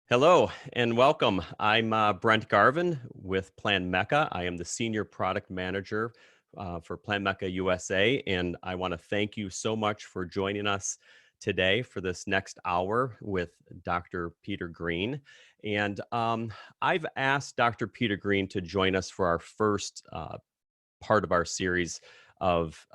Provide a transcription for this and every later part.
Hello and welcome. I'm Brent Garvin with Plan Mecca. I am the Senior Product Manager for Plan Mecca USA, and I want to thank you so much for joining us today for this next hour with Dr. Peter Green. And I've asked Dr. Peter Green to join us for our first part of our series of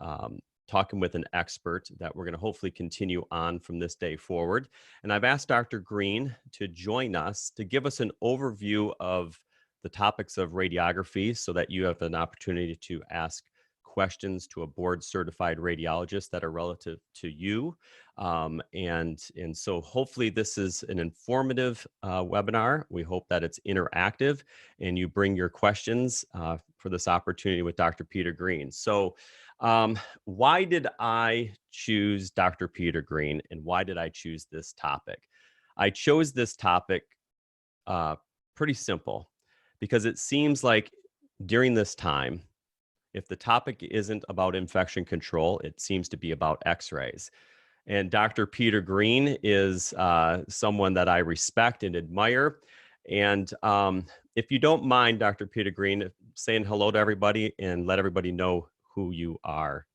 talking with an expert that we're going to hopefully continue on from this day forward. And I've asked Dr. Green to join us to give us an overview of the topics of radiography so that you have an opportunity to ask questions to a board certified radiologist that are relative to you. And so hopefully this is an informative webinar. We hope that it's interactive and you bring your questions for this opportunity with Dr. Peter Green. So why did I choose Dr. Peter Green and why did I choose this topic? I chose this topic pretty simple because it seems like during this time, if the topic isn't about infection control, it seems to be about x-rays. And Dr. Peter Green is someone that I respect and admire. And if you don't mind, Dr. Peter Green, saying hello to everybody and let everybody know who you are.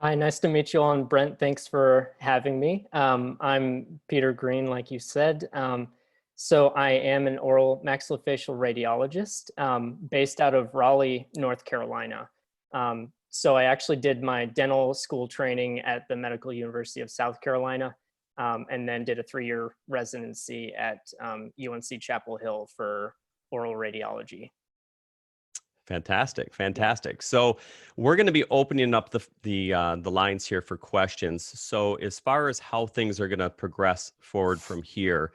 Hi, nice to meet you all. And Brent, thanks for having me. I'm Peter Green, like you said. So I am an oral maxillofacial radiologist based out of Raleigh, North Carolina. So I actually did my dental school training at the Medical University of South Carolina and then did a 3-year residency at UNC Chapel Hill for oral radiology. Fantastic, fantastic. So we're going to be opening up the lines here for questions. So as far as how things are going to progress forward from here,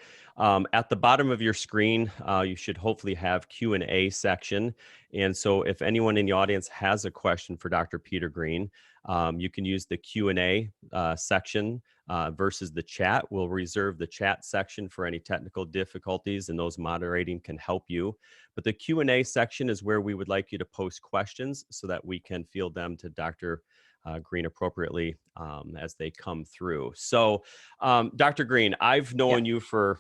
at the bottom of your screen, you should hopefully have Q&A section. And so if anyone in the audience has a question for Dr. Peter Green, you can use the Q&A section versus the chat. We'll reserve the chat section for any technical difficulties, and those moderating can help you. But the Q&A section is where we would like you to post questions so that we can field them to Dr. Green appropriately as they come through. So, Dr. Green, I've known you for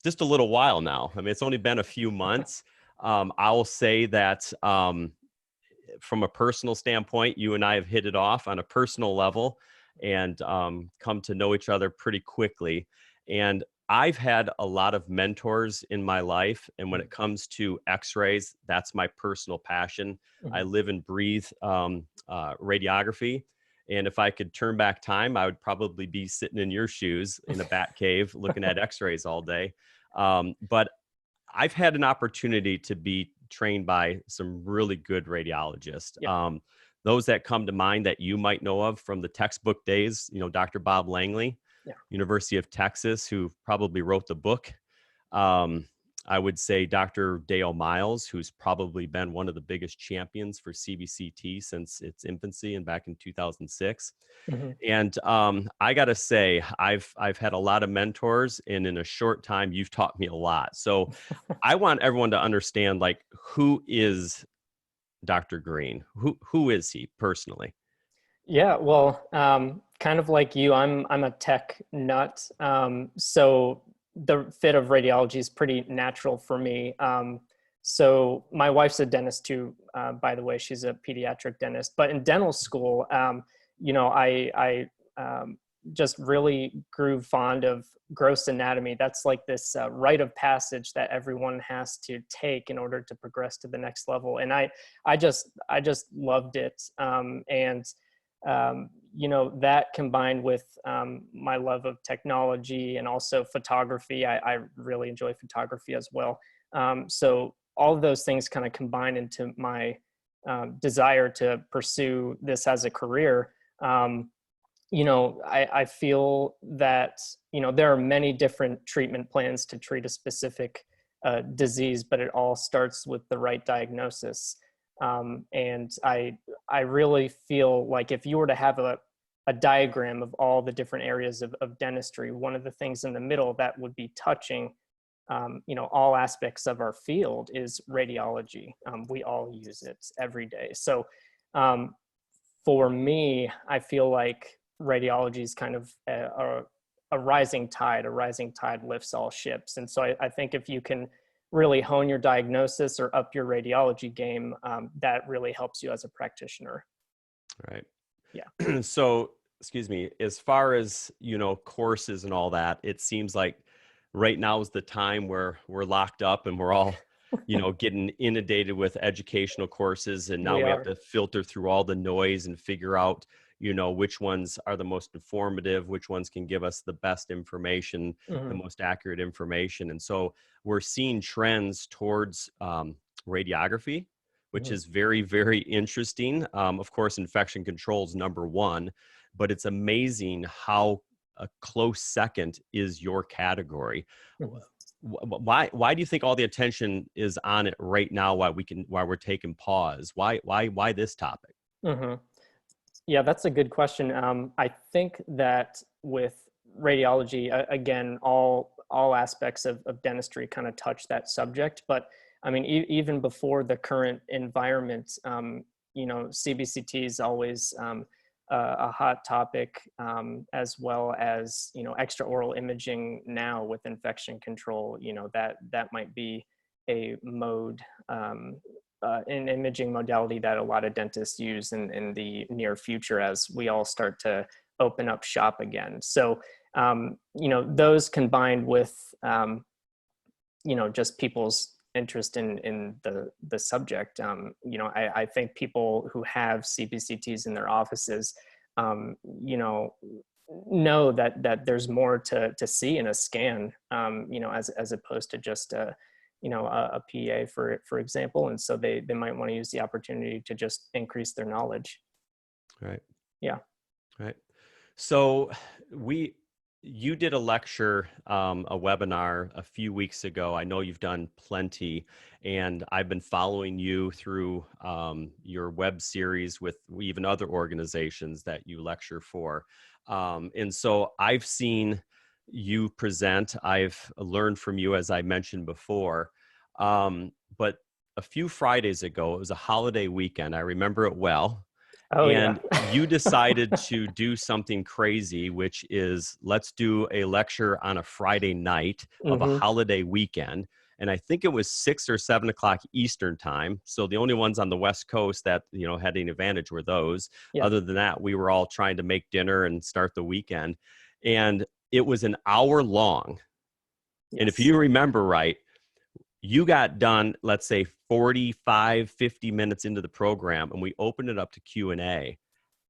just a little while now. I mean, it's only been a few months. I'll say that from a personal standpoint, you and I have hit it off on a personal level and come to know each other pretty quickly. And I've had a lot of mentors in my life. And when it comes to x-rays, that's my personal passion. I live and breathe radiography. And if I could turn back time, I would probably be sitting in your shoes in the bat cave looking at x-rays all day. But I've had an opportunity to be trained by some really good radiologists. Those that come to mind that you might know of from the textbook days, you know, Dr. Bob Langley, University of Texas, who probably wrote the book. I would say Dr. Dale Miles, who's probably been one of the biggest champions for CBCT since its infancy and back in 2006. And I got to say, I've had a lot of mentors, and in a short time, you've taught me a lot. So I want everyone to understand, like, who is Dr. Green? Who is he personally? Yeah, well, kind of like you, I'm a tech nut. So the fit of radiology is pretty natural for me. So my wife's a dentist too, by the way. She's a pediatric dentist. But in dental school, you know, I just really grew fond of gross anatomy. That's like this rite of passage that everyone has to take in order to progress to the next level. And I just loved it. You know, that combined with my love of technology and also photography, I really enjoy photography as well. So all of those things kind of combine into my desire to pursue this as a career. You know, I feel that, you know, there are many different treatment plans to treat a specific disease, but it all starts with the right diagnosis. And I really feel like if you were to have a diagram of all the different areas of dentistry, one of the things in the middle that would be touching, you know, all aspects of our field is radiology. We all use it every day. So for me, I feel like radiology is kind of a rising tide. A rising tide lifts all ships. And so I think if you can really hone your diagnosis or up your radiology game, that really helps you as a practitioner. Right. Yeah. So, excuse me, as far as, courses and all that, it seems like right now is the time where we're locked up and we're all, getting inundated with educational courses. And now We we have are. to filter through all the noise and figure out, which ones are the most informative, which ones can give us the best information, the Mhm. most accurate information. And so we're seeing trends towards radiography, which Mhm. is very, very interesting. Of course, infection control is number one, but it's amazing how a close second is your category. Mhm. Why do you think all the attention is on it right now? Why we're taking pause? Why this topic? Mhm. Yeah, that's a good question. I think that with radiology, again, all aspects of dentistry kind of touch that subject. But I mean, even before the current environment, CBCT is always a hot topic, as well as extraoral imaging now with infection control. That might be a mode. An imaging modality that a lot of dentists use in the near future as we all start to open up shop again. So, those combined with, just people's interest in the subject, I think people who have CBCTs in their offices, know that there's more to see in a scan, as opposed to just a PA for example. And so they might want to use the opportunity to just increase their knowledge. Right. Yeah. Right. So you did a lecture, a webinar a few weeks ago. I know you've done plenty, and I've been following you through your web series with even other organizations that you lecture for. And so I've seen you present. I've learned from you, as I mentioned before. But a few Fridays ago, it was a holiday weekend. I remember it well. Oh yeah. And you decided to do something crazy, which is let's do a lecture on a Friday night of a Hmm. holiday weekend. And I think it was 6 or 7 o'clock Eastern time. So the only ones on the West Coast that, had an advantage were those. Yeah. Other than that, we were all trying to make dinner and start the weekend. And it was an hour long. And if Yes. you remember right, you got done, let's say 45, 50 minutes into the program, and we opened it up to Q&A.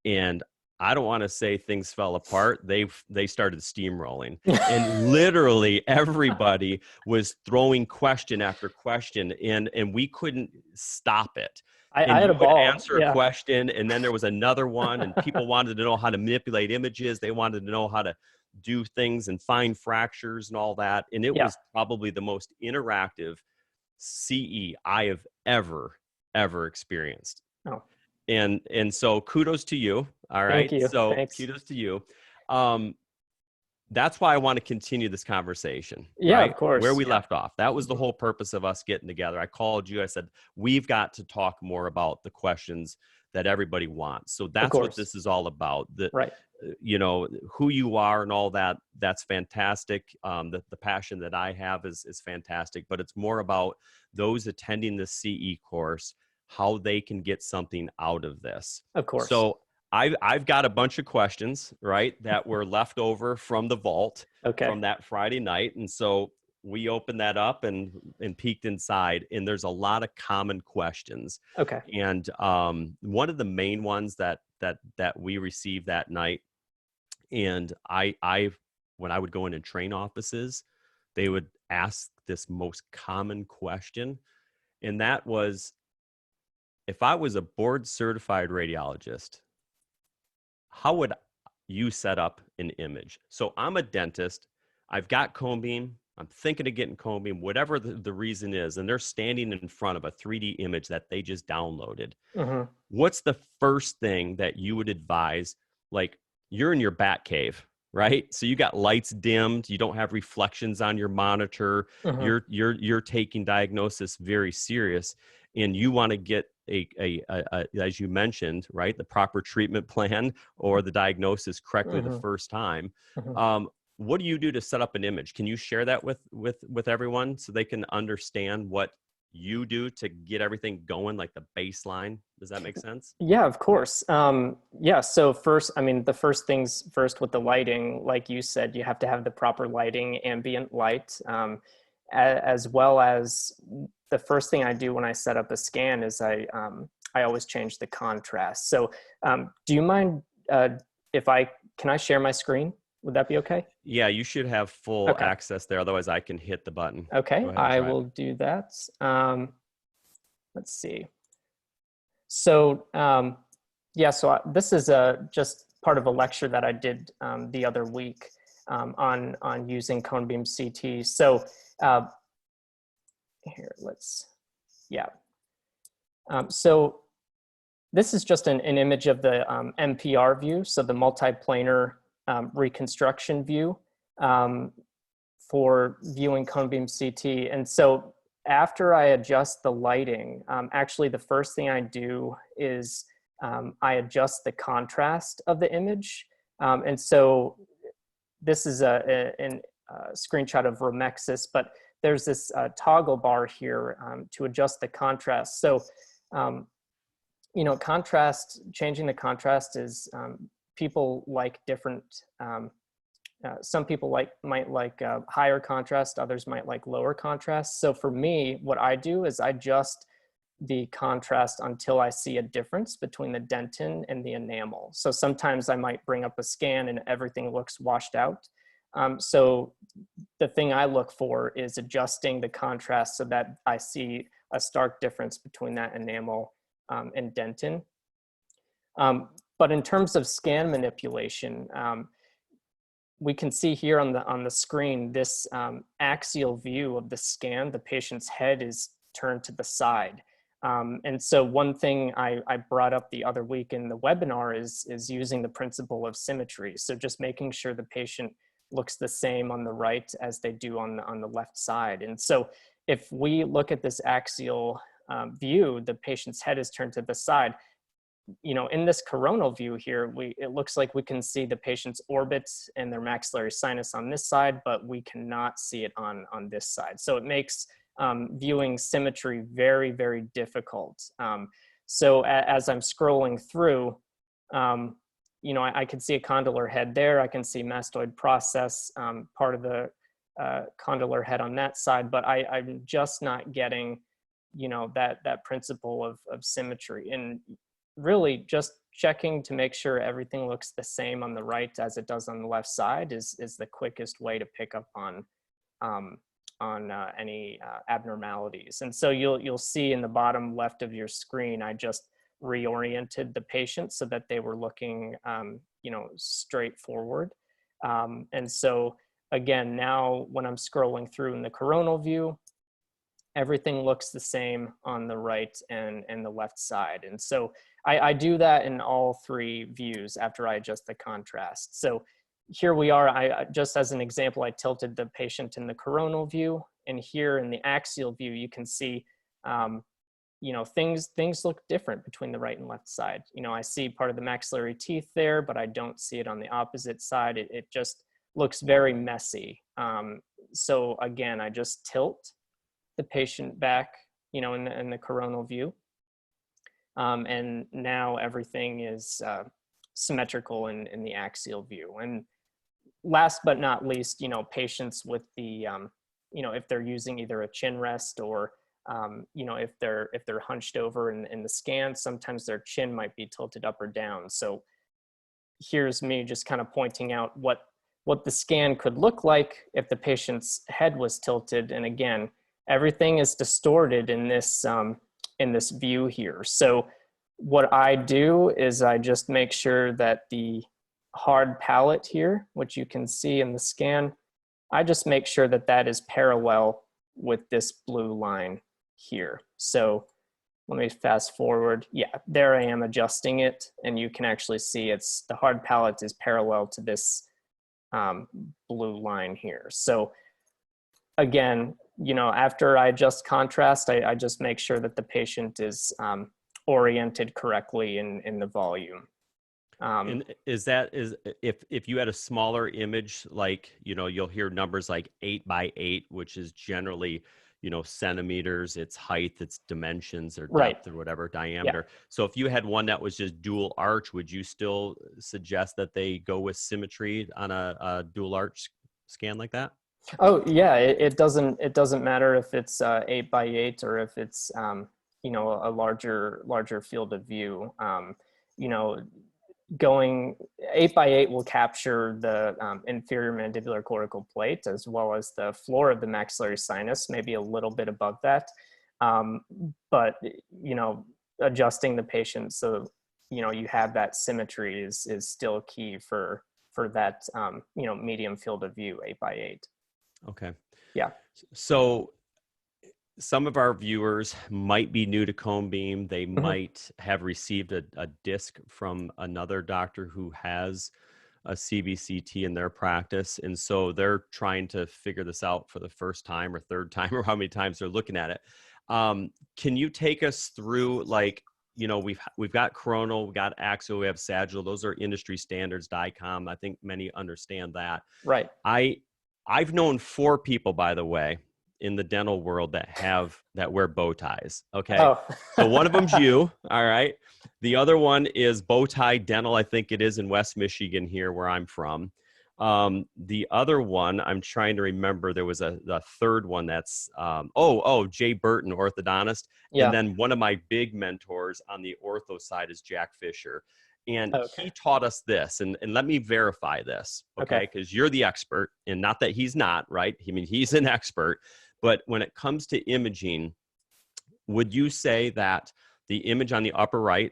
And I don't want to say things fell apart. They started steamrolling, and literally everybody was throwing question after question, and we couldn't stop it. I And had you a would ball. answer a Yeah. question, and then there was another one, and people wanted to know how to manipulate images. They wanted to know how to do things and find fractures and all that. And it Yeah. was probably the most interactive CE I have ever experienced. Oh, And so kudos to you. All thank right. you. So Thanks. kudos to you. Um, that's why I want to continue this conversation, Yeah, right? of Where course. we Yeah. left off. That was the Mhm. whole purpose of us getting together. I called you. I said, we've got to talk more about the questions that everybody wants. So Of that's what course. this is all about. Right. Who you are and all that, that's fantastic. The passion that I have is fantastic, but it's more about those attending the CE course, how they can get something out of this. Of course. So I've got a bunch of questions, right, that were left over from the vault Okay. from that Friday night. And so we opened that up and peeked inside, and there's a lot of common questions. Okay. And one of the main ones that we received that night, and I when I would go in and train offices, they would ask this most common question, and that was, if I was a board certified radiologist, how would you set up an image? So I'm a dentist. I've got cone beam. I'm thinking of getting cone beam, whatever the reason is. And they're standing in front of a 3D image that they just downloaded. Hmm. What's the first thing that you would advise? Like, you're in your bat cave, right? So you got lights dimmed. You don't have reflections on your monitor. Hmm. You're taking diagnosis very serious, and you want to get a, as you mentioned, right, the proper treatment plan or the diagnosis correctly the Hmm. first time. Hmm. what do you do to set up an image? Can you share that with everyone so they can understand what you do to get everything going, like the baseline? Does that make sense? Yeah, of course. Yeah, so first, I mean, the first things first with the lighting, like you said, you have to have the proper lighting, ambient light, as well as the first thing I do when I set up a scan is I always change the contrast. So do you mind if can I share my screen? Would that be okay? Yeah, you should have full Okay. access there. Otherwise, I can hit the button. Go Okay, ahead and I try it. will do that. Let's see. So yeah, so this is just part of a lecture that I did the other week on using cone beam CT. So uh, here, yeah. So this is just an image of the MPR view, so the multiplanar reconstruction view for viewing cone beam CT. And so after I adjust the lighting, actually the first thing I do is I adjust the contrast of the image. And so this is a screenshot of Romexis, but there's this toggle bar here to adjust the contrast. So, you know, changing the contrast is, people like different, some people might like higher contrast, others might like lower contrast. So for me, what I do is I adjust the contrast until I see a difference between the dentin and the enamel. So sometimes I might bring up a scan and everything looks washed out. So the thing I look for is adjusting the contrast so that I see a stark difference between that enamel and dentin. But in terms of scan manipulation, we can see here on the screen this axial view of the scan. The patient's head is turned to the side. And so one thing I brought up the other week in the webinar is using the principle of symmetry. So just making sure the patient looks the same on the right as they do on the left side. And so if we look at this axial view, the patient's head is turned to the side. You know, in this coronal view here, it looks like we can see the patient's orbit and their maxillary sinus on this side, but we cannot see it on this side. So it makes viewing symmetry very, very difficult. So as I'm scrolling through, you know, I can see a condylar head there. I can see mastoid process, part of the condylar head on that side, but I'm just not getting, you know, that principle of symmetry. And really just checking to make sure everything looks the same on the right as it does on the left side is the quickest way to pick up on any abnormalities. And so you'll see in the bottom left of your screen, I just reoriented the patient so that they were looking, you know, straight forward. And so again, now when I'm scrolling through in the coronal view, everything looks the same on the right and the left side. And so I do that in all three views after I adjust the contrast. So here we are, I just as an example, I tilted the patient in the coronal view, and here in the axial view, you can see, you know, things look different between the right and left side. You know, I see part of the maxillary teeth there, but I don't see it on the opposite side. It just looks very messy. So again, I just tilt the patient back, you know, in the coronal view. And now everything is symmetrical in the axial view. And last but not least, you know, patients with the, you know, if they're using either a chin rest or, you know, if they're hunched over in the scan, sometimes their chin might be tilted up or down. So here's me just kind of pointing out what the scan could look like if the patient's head was tilted. And again, everything is distorted in this view here. So what I do is I just make sure that the hard palate here, which you can see in the scan, I just make sure that that is parallel with this blue line here. So let me fast forward. Yeah, there I am adjusting it, and you can actually see the hard palate is parallel to this blue line here. So again, you know, after I adjust contrast, I just make sure that the patient is oriented correctly in the volume. Um, And is if you had a smaller image, like, you'll hear numbers like 8 by 8, which is generally, centimeters, its height, its dimensions or right. depth or whatever, Yeah. diameter. So if you had one that was just dual arch, would you still suggest that they go with symmetry on a dual arch scan like that? Oh yeah, it doesn't matter if it's 8 by 8 or if it's a larger field of view. You know, going 8 by 8 will capture the inferior mandibular cortical plate as well as the floor of the maxillary sinus, maybe a little bit above that. Um, but adjusting the patient so you have that symmetry is still key for that medium field of view 8 by 8. Okay. Yeah. So some of our viewers might be new to cone beam. They Mhm. might have received a disc from another doctor who has a CBCT in their practice. And so they're trying to figure this out for the first time or third time or how many times they're looking at it. Can you take us through, like, we've got coronal, we got axial, we have sagittal. Those are industry standards, DICOM. I think many understand that. Right. I've known 4 people, by the way, in the dental world that wear bow ties. Okay. Oh. So one of them's you. All right. The other one is Bow Tie Dental. I think it is in West Michigan here where I'm from. The other one, I'm trying to remember, there was the third one that's, Jay Burton, orthodontist. And Yeah. then one of my big mentors on the ortho side is Jack Fisher. And Okay. he taught us this, and let me verify this, Okay. okay? Because you're the expert, and not that he's not, right? I mean, he's an expert. But when it comes to imaging, would you say that the image on the upper right,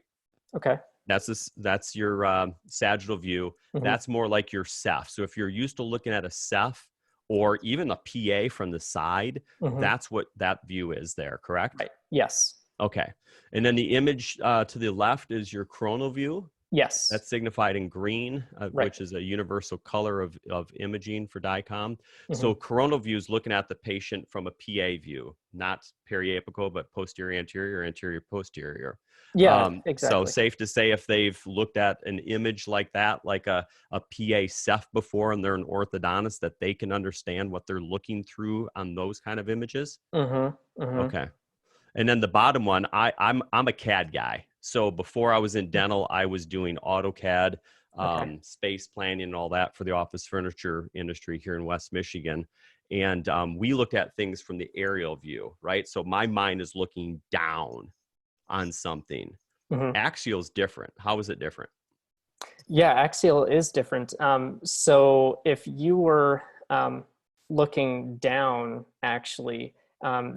Okay. that's your sagittal view, Hmm. that's more like your ceph. So if you're used to looking at a ceph or even a PA from the side, Hmm. that's what that view is there, correct? Right. Yes. Okay. And then the image to the left is your coronal view. Yes. That's signified in green, Right. which is a universal color of imaging for DICOM. Hmm. So coronal view is looking at the patient from a PA view, not periopical, but posterior anterior, or anterior posterior. Yeah. So Exactly. safe to say, if they've looked at an image like that, like a PA ceph before, and they're an orthodontist, that they can understand what they're looking through on those kind of images. Hmm. Hmm. Okay. And then the bottom one, I'm a CAD guy. So before I was in dental, I was doing AutoCAD, Okay. space planning, and all that for the office furniture industry here in West Michigan. And we looked at things from the aerial view, right? So my mind is looking down on something. Hmm. Axial is different. How is it different? Yeah, axial is different. So if you were looking down, actually,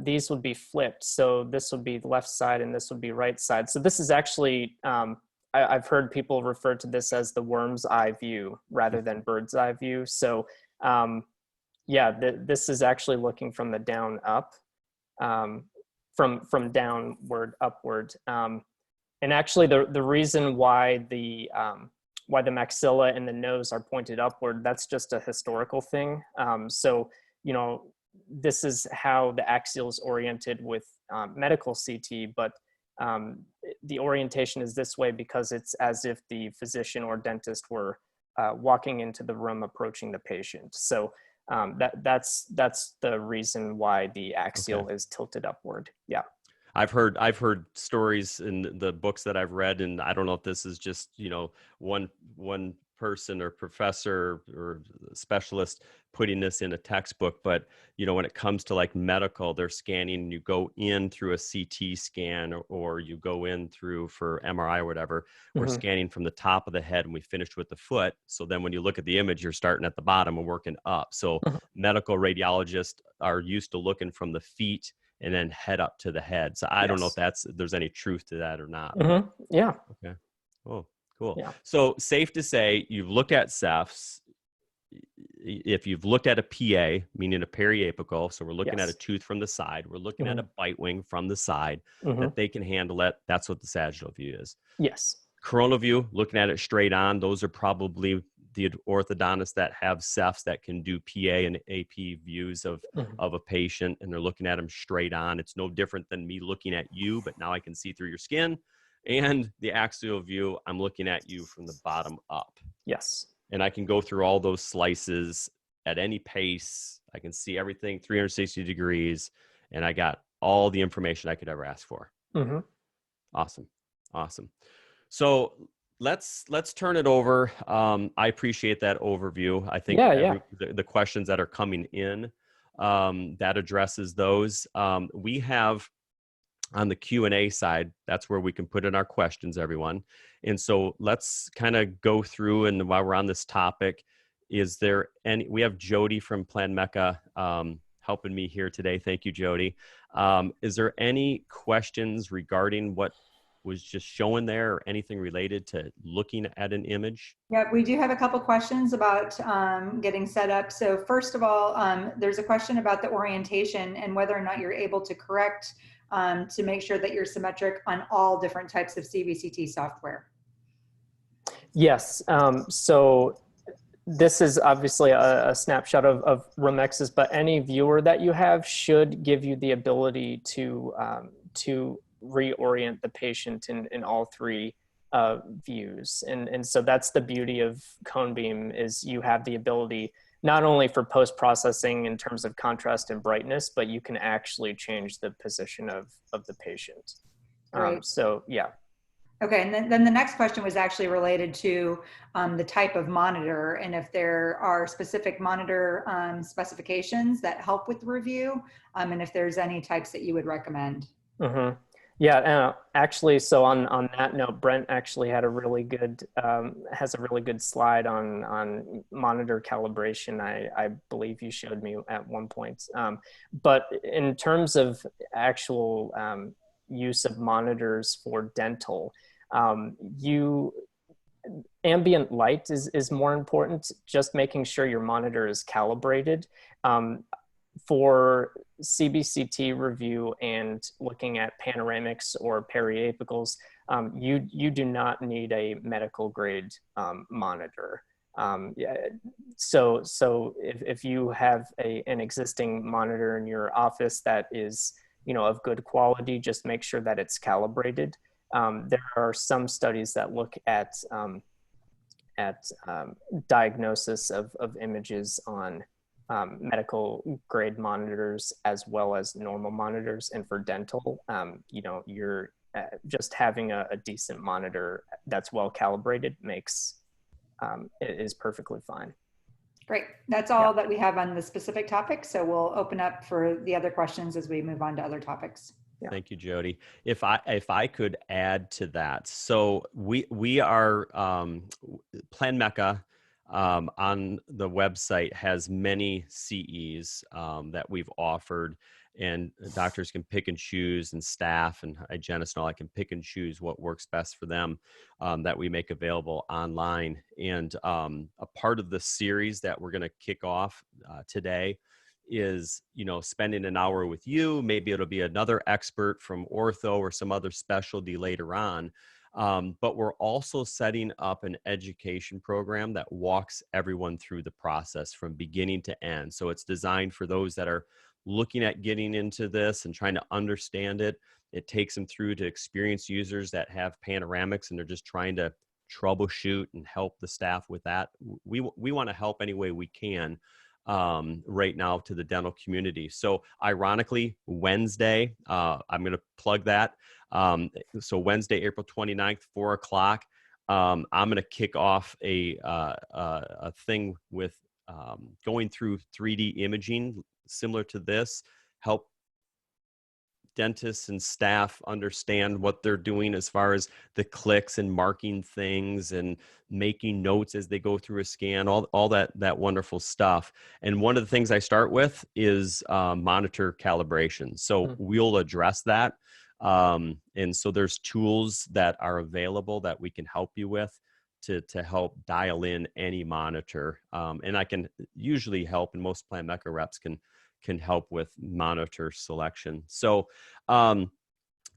these would be flipped. So this would be left side and this would be right side. So this is actually, I've heard people refer to this as the worm's eye view rather than bird's eye view. So yeah, this is actually looking from the down up, um, from downward upward. And actually, the reason why the maxilla and the nose are pointed upward, that's just a historical thing. So this is how the axial is oriented with medical CT, but the orientation is this way because it's as if the physician or dentist were walking into the room approaching the patient. So that's the reason why the Okay. axial is tilted upward. Yeah. I've heard stories in the books that I've read, and I don't know if this is just, one person or professor or specialist putting this in a textbook, but when it comes to like medical, they're scanning, you go in through a CT scan, or you go in through for MRI or whatever, we're Hmm. scanning from the top of the head and we finished with the foot. So then when you look at the image, you're starting at the bottom and working up. So medical radiologists are used to looking from the feet and then head up to the head. So I don't know if Yes. there's any truth to that or not, but Hmm. Yeah. okay. Oh, cool. Yeah. So safe to say you've looked at cephs. If you've looked at a PA, meaning a periapical, so we're looking at a Yes. tooth from the side, we're looking at Hmm. a bite wing from the side, Hmm. that they can handle it. That's what the sagittal view is. Yes. Coronal view, looking at it straight on, those are probably the orthodontists that have cephs that can do PA and AP views Hmm. of a patient, and they're looking at them straight on. It's no different than me looking at you, but now I can see through your skin. and the axial view, I'm looking at you from the bottom up. Yes. And I can go through all those slices at any pace. I can see everything 360 degrees, and I got all the information I could ever ask for. Mm-hmm. Awesome. Awesome. So let's turn it over. I appreciate that overview. I think the questions that are coming in, that addresses those. We have on the Q&A side, that's where we can put in our questions, everyone. And so let's kind of go through, and while we're on this topic, is there any, we have Jody from Plan Mecca helping me here today. Thank you, Jody. Is there any questions regarding what was just shown there, or anything related to looking at an image? Yeah, we do have a couple questions about getting set up. So first of all, there's a question about the orientation and whether or not you're able to correct to make sure that you're symmetric on all different types of CBCT software. Yes. So this is obviously a snapshot of Romex's, but any viewer that you have should give you the ability to reorient the patient in all three views. And so that's the beauty of cone beam, is you have the ability not only for post-processing in terms of contrast and brightness, but you can actually change the position of the patient. Right. So yeah. Okay, and then the next question was actually related to the type of monitor, and if there are specific monitor specifications that help with the review, and if there's any types that you would recommend. Mm-hmm. Yeah, actually, so on that note, Brent actually had a really good, has a really good slide on monitor calibration. I believe you showed me at one point. But in terms of actual use of monitors for dental, ambient light is more important, just making sure your monitor is calibrated. For CBCT review and looking at panoramics or periapicals, you do not need a medical grade monitor. So if you have an existing monitor in your office that is, of good quality, just make sure that it's calibrated. There are some studies that look at diagnosis of images on medical grade monitors as well as normal monitors. And for dental, you're just having a decent monitor that's well calibrated is perfectly fine. Great. That's all that we have on the specific topic. So we'll open up for the other questions as we move on to other topics. Yeah. Thank you, Jody. If I could add to that, so we are Plan Mecca on the website has many CEs that we've offered, and doctors can pick and choose, and staff and hygienists and all, I can pick and choose what works best for them that we make available online. And a part of the series that we're going to kick off today is, spending an hour with you. Maybe it'll be another expert from ortho or some other specialty later on. But we're also setting up an education program that walks everyone through the process from beginning to end. So it's designed for those that are looking at getting into this and trying to understand it. It takes them through to experienced users that have panoramics and they're just trying to troubleshoot and help the staff with that. We want to help any way we can right now to the dental community. So ironically, Wednesday, I'm going to plug that. So Wednesday, April 29th, 4:00, I'm going to kick off a thing with going through 3D imaging similar to this, help dentists and staff understand what they're doing as far as the clicks and marking things and making notes as they go through a scan, all that wonderful stuff. And one of the things I start with is monitor calibration. So we'll address that. And so there's tools that are available that we can help you with to help dial in any monitor. And I can usually help, and most Plan Mecca reps can help with monitor selection. So, so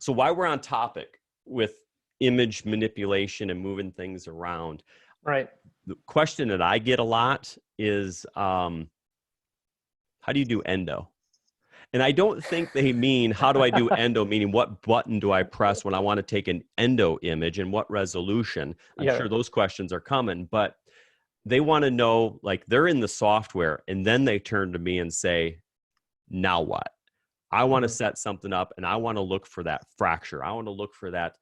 while we're on topic with image manipulation and moving things around, right? The question that I get a lot is, how do you do endo? And I don't think they mean, how do I do endo, meaning what button do I press when I want to take an endo image and what resolution? I'm Yeah. sure those questions are coming, but they want to know, like, they're in the software and then they turn to me and say, now what? I want to Mhm. set something up and I want to look for that fracture. I want to look for that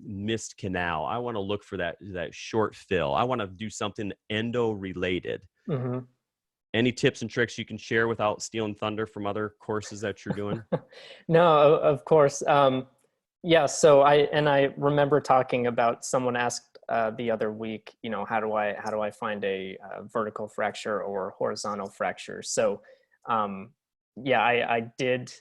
missed canal. I want to look for that short fill. I want to do something endo related. Mhm. Any tips and tricks you can share without stealing thunder from other courses that you're doing? No, of course. Yeah. So I remember talking about, someone asked the other week, how do I find a vertical fracture or horizontal fracture? So, yeah, I did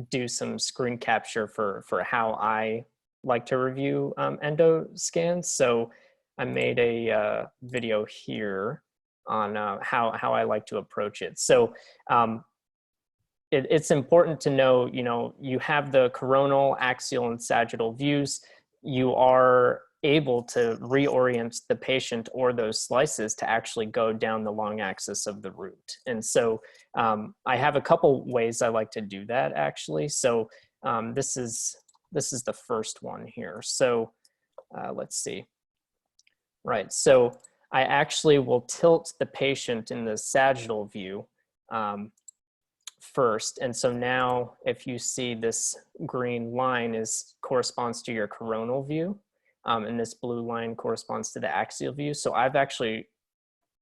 do some screen capture for how I like to review endo scans. So I made a video here on how I like to approach it. So it's important to know, you have the coronal, axial, and sagittal views. You are able to reorient the patient or those slices to actually go down the long axis of the root. And so I have a couple ways I like to do that, actually. So this is the first one here. So let's see. Right. So I actually will tilt the patient in the sagittal view first. And so now if you see this green line corresponds to your coronal view, and this blue line corresponds to the axial view. So I've actually,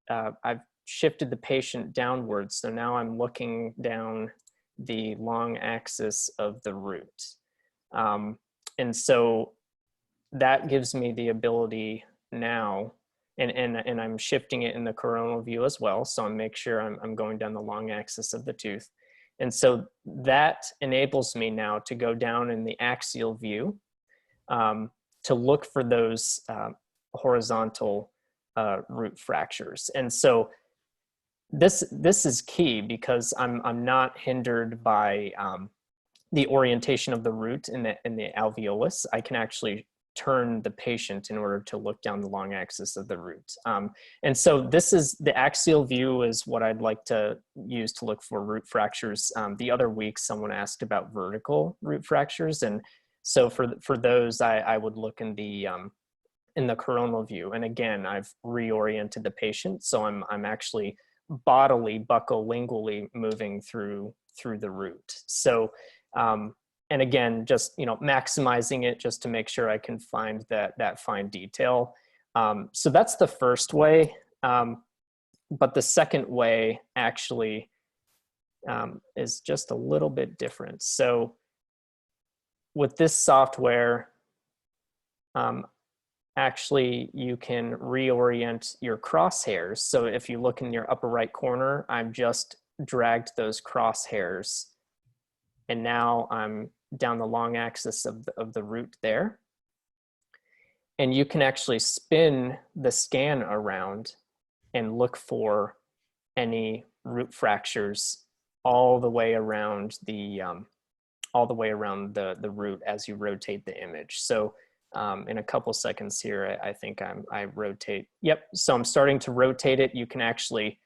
I've shifted the patient downwards. So now I'm looking down the long axis of the root. And so that gives me the ability now, and I'm shifting it in the coronal view as well. So I make sure I'm going down the long axis of the tooth. And so that enables me now to go down in the axial view to look for those horizontal root fractures. And so this is key, because I'm not hindered by the orientation of the root in the alveolus. I can actually turn the patient in order to look down the long axis of the root. And so the axial view is what I'd like to use to look for root fractures. The other week, someone asked about vertical root fractures. And so for those, I would look in the coronal view. And again, I've reoriented the patient. So I'm actually bodily buccolingually moving through the root. So, and again, just, maximizing it just to make sure I can find that fine detail. So that's the first way. But the second way actually is just a little bit different. So with this software, actually you can reorient your crosshairs. So if you look in your upper right corner, I've just dragged those crosshairs, and now I'm down the long axis of the root there. And you can actually spin the scan around and look for any root fractures all the way around the root as you rotate the image. So in a couple seconds here, I think I rotate. Yep. So I'm starting to rotate it. You can actually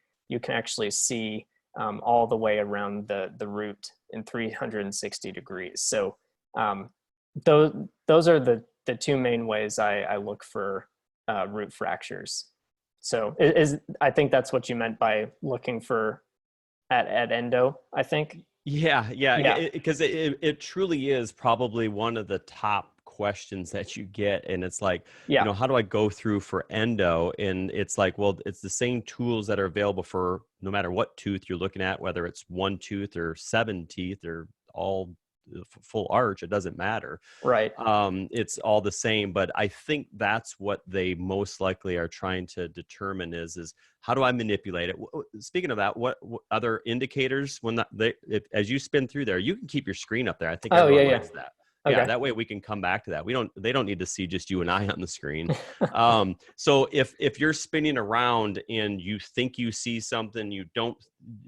see all the way around the root in 360 degrees. So those are the two main ways I look for root fractures. So I think that's what you meant by looking for at endo, I think. Yeah. Because it truly is probably one of the top questions that you get. And it's like, how do I go through for endo? And it's like, well, it's the same tools that are available for no matter what tooth you're looking at, whether it's one tooth or 7 teeth or all full arch, it doesn't matter. Right. It's all the same. But I think that's what they most likely are trying to determine is how do I manipulate it? Speaking of that, what other indicators as you spin through there, you can keep your screen up there. I think everyone likes that. Okay. Yeah, that way we can come back to that. They don't need to see just you and I on the screen. So if you're spinning around and you think you see something, you don't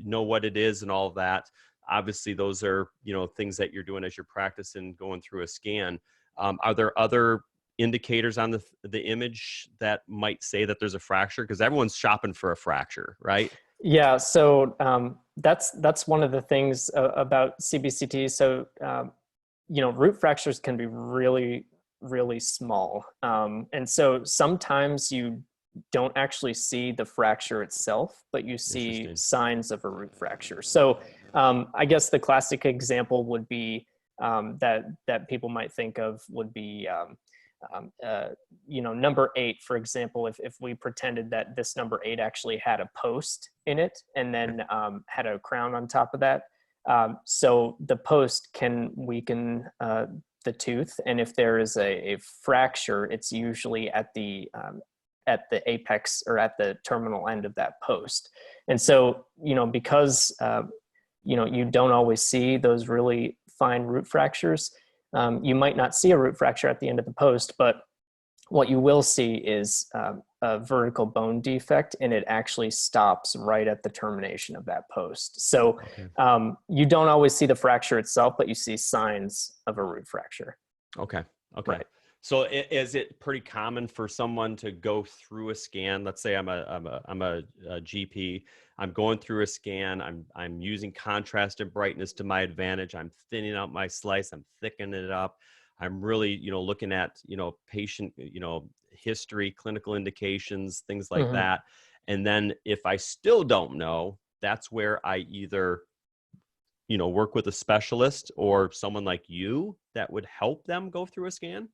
know what it is and all of that, obviously those are, things that you're doing as you're practicing going through a scan. Are there other indicators on the image that might say that there's a fracture? Because everyone's shopping for a fracture, right? Yeah. So That's one of the things about CBCT. So, root fractures can be really, really small. And so sometimes you don't actually see the fracture itself, but you see signs of a root fracture. So I guess the classic example would be that people might think of would be, number 8, for example. If we pretended that this number 8 actually had a post in it and then had a crown on top of that, so the post can weaken the tooth, and if there is a fracture, it's usually at the apex or at the terminal end of that post. And so, because you don't always see those really fine root fractures, you might not see a root fracture at the end of the post, but what you will see is a vertical bone defect, and it actually stops right at the termination of that post. So you don't always see the fracture itself, but you see signs of a root fracture. Okay. Right. So is it pretty common for someone to go through a scan? Let's say I'm a GP. I'm going through a scan. I'm using contrast and brightness to my advantage. I'm thinning out my slice. I'm thickening it up. I'm really, looking at, patient, history, clinical indications, things like that. And then if I still don't know, that's where I either, work with a specialist or someone like you that would help them go through a scan.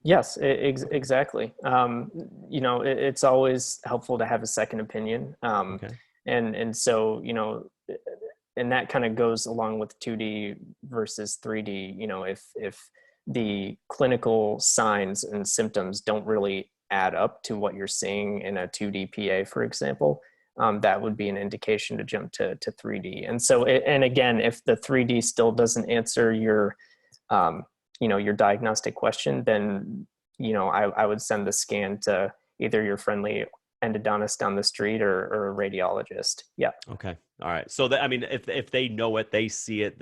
Yes, exactly. It's always helpful to have a second opinion. And so, and that kind of goes along with 2D versus 3D. If the clinical signs and symptoms don't really add up to what you're seeing in a 2D PA, for example, that would be an indication to jump to 3D. And so, and again, if the 3D still doesn't answer your your diagnostic question, then, I would send the scan to either your friendly endodontist down the street or a radiologist. Yeah. Okay. All right. So if they know it, they see it,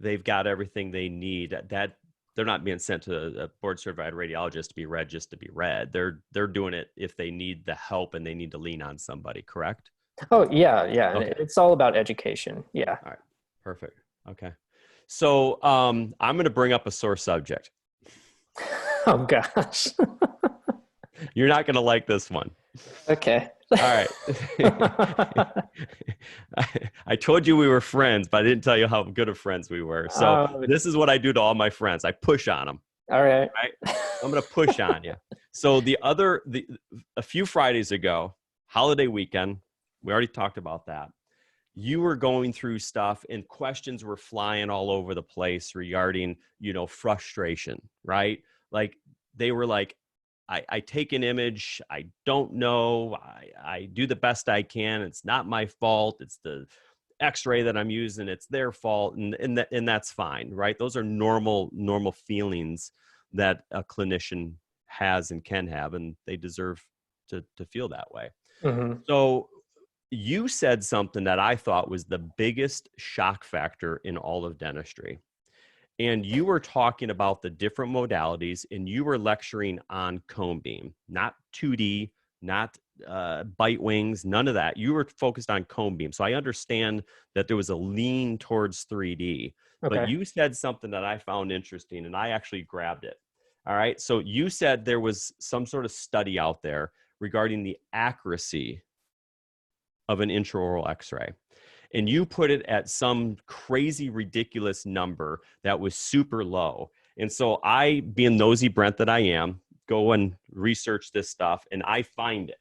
they've got everything they need, that they're not being sent to a board certified radiologist to be read just to be read. They're doing it if they need the help and they need to lean on somebody, correct? Oh yeah. Yeah. Okay. It's all about education. Yeah. All right. Perfect. Okay. So I'm going to bring up a sore subject. Oh gosh. You're not going to like this one. Okay. All right. I told you we were friends, but I didn't tell you how good of friends we were. So this is what I do to all my friends. I push on them. All right. I'm going to push on you. So a few Fridays ago, holiday weekend, we already talked about that. You were going through stuff and questions were flying all over the place regarding, frustration, right? Like they were like, I take an image, I don't know, I do the best I can. It's not my fault. It's the X-ray that I'm using. It's their fault. And that's fine, right? Those are normal feelings that a clinician has and can have, and they deserve to feel that way. So you said something that I thought was the biggest shock factor in all of dentistry. And you were talking about the different modalities, and you were lecturing on cone beam, not 2D, not bite wings, none of that. You were focused on cone beam. So I understand that there was a lean towards 3D, but you said something that I found interesting, and I actually grabbed it. All right. So you said there was some sort of study out there regarding the accuracy of an intraoral X-ray. And you put it at some crazy, ridiculous number that was super low. And so I, being nosy Brent that I am, go and research this stuff, and I find it.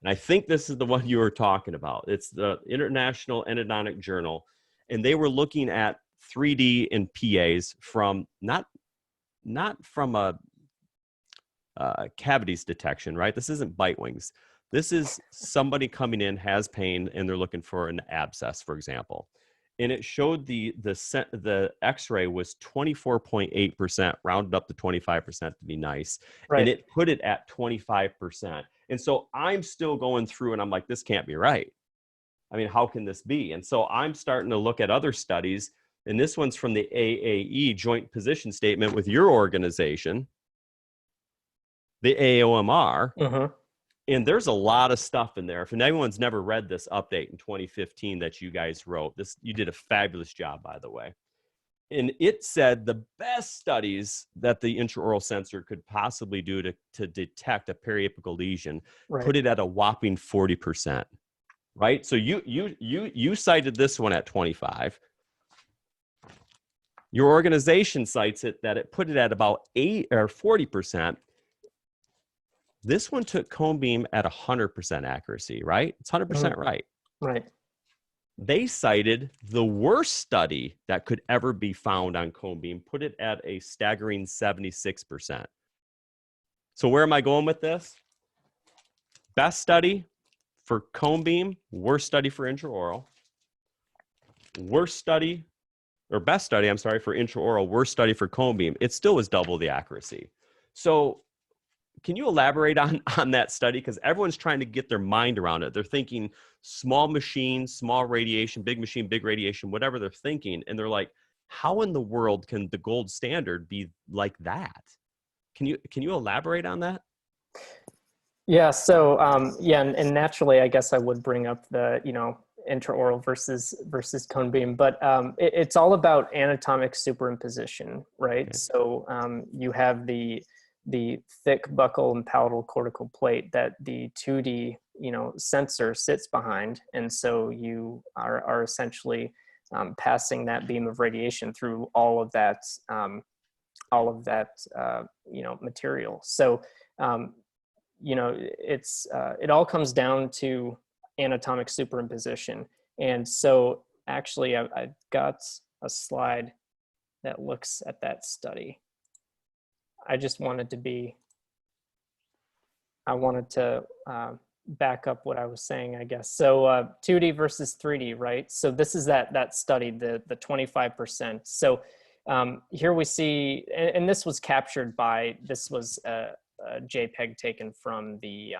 And I think this is the one you were talking about. It's the International Endodontic Journal. And they were looking at 3D and PAs from not from a cavities detection, right? This isn't bite wings. This is somebody coming in, has pain, and they're looking for an abscess, for example. And it showed the X-ray was 24.8%, rounded up to 25% to be nice. Right. And it put it at 25%. And so I'm still going through and I'm like, this can't be right. I mean, how can this be? And so I'm starting to look at other studies. And this one's from the AAE joint position statement with your organization, the AOMR. And there's a lot of stuff in there. If anyone's never read this update in 2015 that you guys wrote, you did a fabulous job, by the way. And it said the best studies that the intraoral sensor could possibly do to detect a periapical lesion, Right. put it at a whopping 40%. Right? So you cited this one at 25. Your organization cites it that it put it at about 8 or 40%. This one took cone beam at 100% accuracy, right? It's 100% right. Right. They cited the worst study that could ever be found on cone beam, put it at a staggering 76%. So where am I going with this? Best study for cone beam, worst study for intraoral. Worst study, or best study, I'm sorry, for intraoral, worst study for cone beam. It still was double the accuracy. So can you elaborate on that study? Because everyone's trying to get their mind around it. They're thinking small machine, small radiation, big machine, big radiation, whatever they're thinking. And they're like, how in the world can the gold standard be like that? Can you elaborate on that? Yeah. So and naturally, I guess I would bring up the intraoral versus cone beam, but it's all about anatomic superimposition, right? Okay. So you have the thick buccal and palatal cortical plate that the 2D sensor sits behind, and so you are essentially passing that beam of radiation through all of that material. So it all comes down to anatomic superimposition. And so actually I've got a slide that looks at that study. I wanted to back up what I was saying, I guess. So 2D versus 3D, right? So this is that study, the 25%. So here we see, and this was captured this was a JPEG taken from the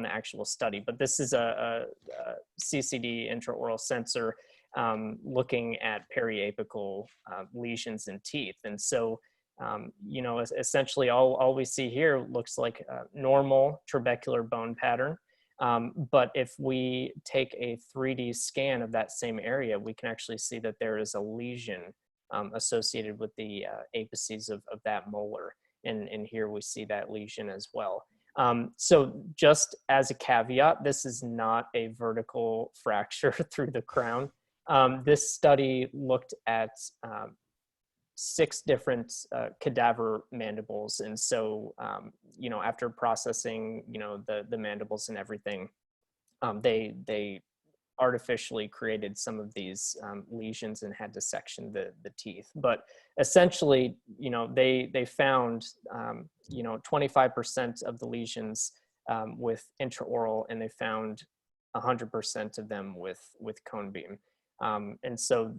actual study, but this is a CCD intraoral sensor looking at periapical lesions in teeth. And so, essentially all we see here looks like a normal trabecular bone pattern. But if we take a 3D scan of that same area, we can actually see that there is a lesion associated with the apices of that molar. And here we see that lesion as well. So just as a caveat, this is not a vertical fracture through the crown. This study looked at 6 different cadaver mandibles. And so, after processing, the mandibles and everything, they artificially created some of these lesions and had to section the teeth. But essentially, they found, 25% of the lesions with intraoral, and they found 100% of them with cone beam. And so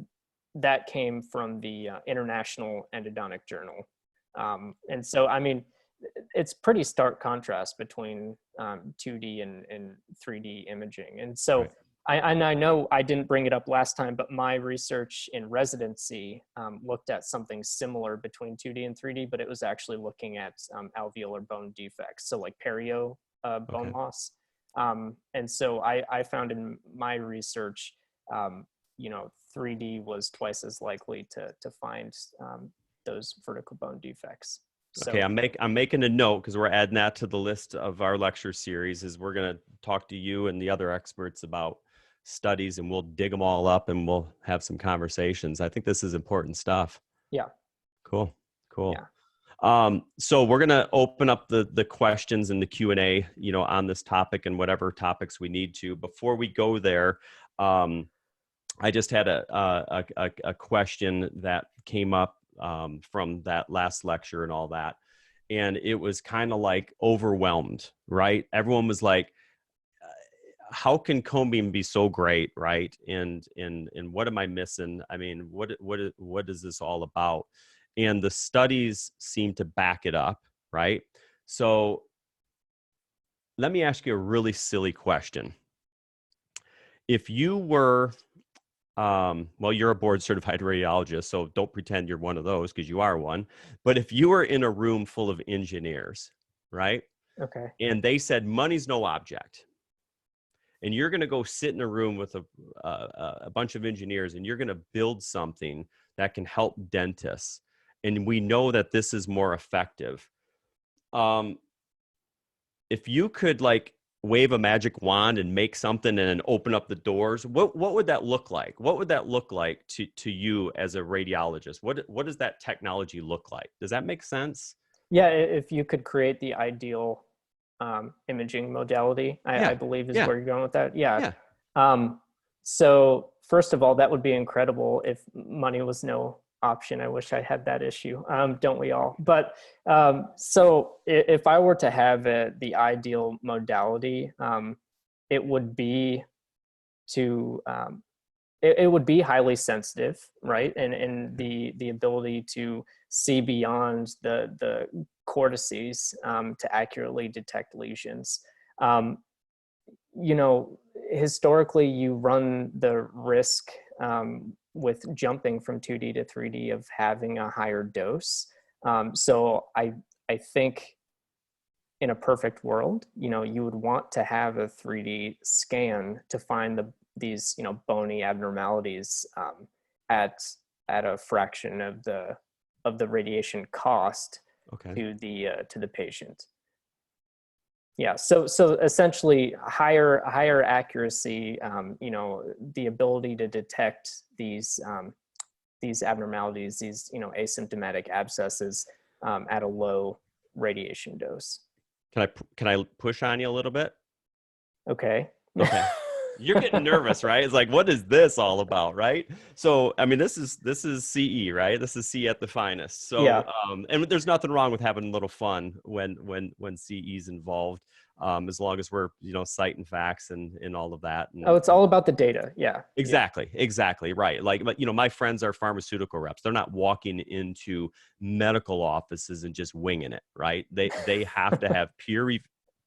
that came from the International Endodontic Journal. And so, I mean, it's pretty stark contrast between 2D and 3D imaging. And so, right. I know I didn't bring it up last time, but my research in residency looked at something similar between 2D and 3D, but it was actually looking at alveolar bone defects, so like perio bone loss. And so I found in my research, 3D was twice as likely to find those vertical bone defects. So, okay, I'm making a note because we're adding that to the list of our lecture series. Is we're going to talk to you and the other experts about studies, and we'll dig them all up and we'll have some conversations. I think this is important stuff. Yeah. Cool. Yeah. So we're going to open up the questions and the Q&A, on this topic and whatever topics we need to. Before we go there, I just had a question that came up from that last lecture and all that. And it was kind of like overwhelmed, right? Everyone was like, how can cone beam be so great, right? And what am I missing? I mean, what is this all about? And the studies seem to back it up, right? So let me ask you a really silly question. If you were, well, you're a board certified radiologist, so don't pretend you're one of those because you are one. But if you were in a room full of engineers, right? Okay. And they said, money's no object. And you're going to go sit in a room with a bunch of engineers, and you're going to build something that can help dentists. And we know that this is more effective. If you could like wave a magic wand and make something and then open up the doors, what would that look like? What would that look like to you as a radiologist? What does that technology look like? Does that make sense? Yeah, if you could create the ideal imaging modality, I believe is where you're going with that. Yeah. So first of all, that would be incredible if money was no option. I wish I had that issue. Don't we all? But so if I were to have the ideal modality, it would be to it would be highly sensitive, right? And the ability to see beyond the cortices to accurately detect lesions. You know, historically, you run the risk with jumping from 2D to 3D of having a higher dose. So I think in a perfect world, you know, you would want to have a 3D scan to find these, you know, bony abnormalities at a fraction of the radiation cost to the patient. Yeah, so essentially higher accuracy, you know, the ability to detect these abnormalities, these, you know, asymptomatic abscesses at a low radiation dose. Can I push on you a little bit? Okay. Okay. You're getting nervous, right? It's like, what is this all about, right? So, I mean, this is CE, right? This is C at the finest. So, yeah. And there's nothing wrong with having a little fun when CE is involved, as long as we're, you know, citing facts and all of that. And, it's all about the data. Yeah. Exactly, right. Like, you know, my friends are pharmaceutical reps. They're not walking into medical offices and just winging it, right? They have to have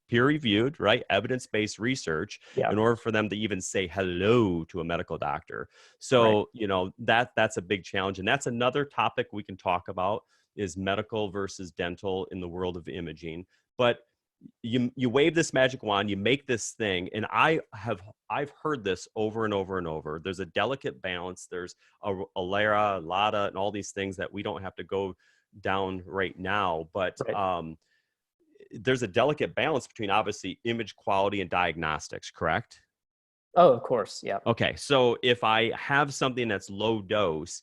peer-reviewed, right, evidence-based research in order for them to even say hello to a medical doctor. So, you know, that's a big challenge. And that's another topic we can talk about, is medical versus dental in the world of imaging. But you wave this magic wand, you make this thing, and I've heard this over and over and over. There's a delicate balance. There's a LARA, LADA, and all these things that we don't have to go down right now. But there's a delicate balance between obviously image quality and diagnostics, correct? Oh, of course. Yeah. Okay. So if I have something that's low dose,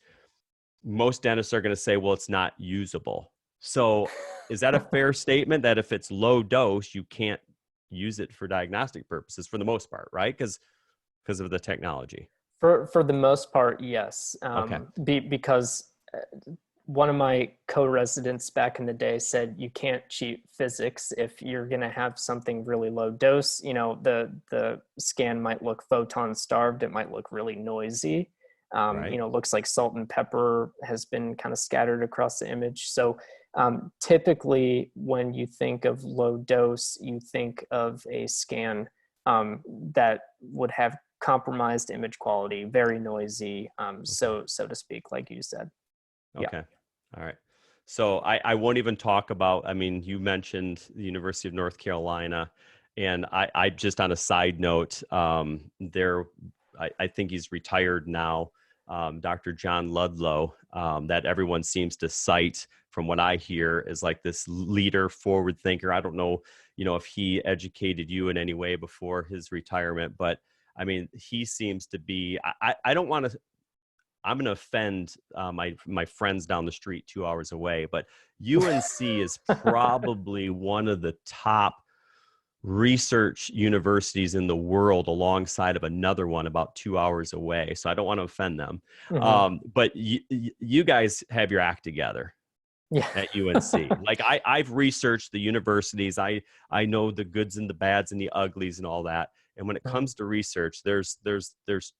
most dentists are going to say, well, it's not usable. So is that a fair statement that if it's low dose, you can't use it for diagnostic purposes for the most part, right? Because of the technology. For the most part, yes. Because one of my co-residents back in the day said you can't cheat physics. If you're going to have something really low dose, you know, the scan might look photon starved. It might look really noisy. You know, looks like salt and pepper has been kind of scattered across the image. So typically when you think of low dose, you think of a scan that would have compromised image quality, very noisy, so to speak, like you said. Okay. Yeah. All right. So I won't even talk about, I mean, you mentioned the University of North Carolina, and I just on a side note, I think he's retired now, Dr. John Ludlow, that everyone seems to cite from what I hear is like this leader, forward thinker. I don't know, you know, if he educated you in any way before his retirement, but I mean, he seems to be, I don't want to, I'm going to offend my friends down the street 2 hours away, but UNC is probably one of the top research universities in the world, alongside of another one about 2 hours away. So I don't want to offend them. But you guys have your act together. At UNC. Like I've researched the universities. I know the goods and the bads and the uglies and all that. And when it comes to research, there's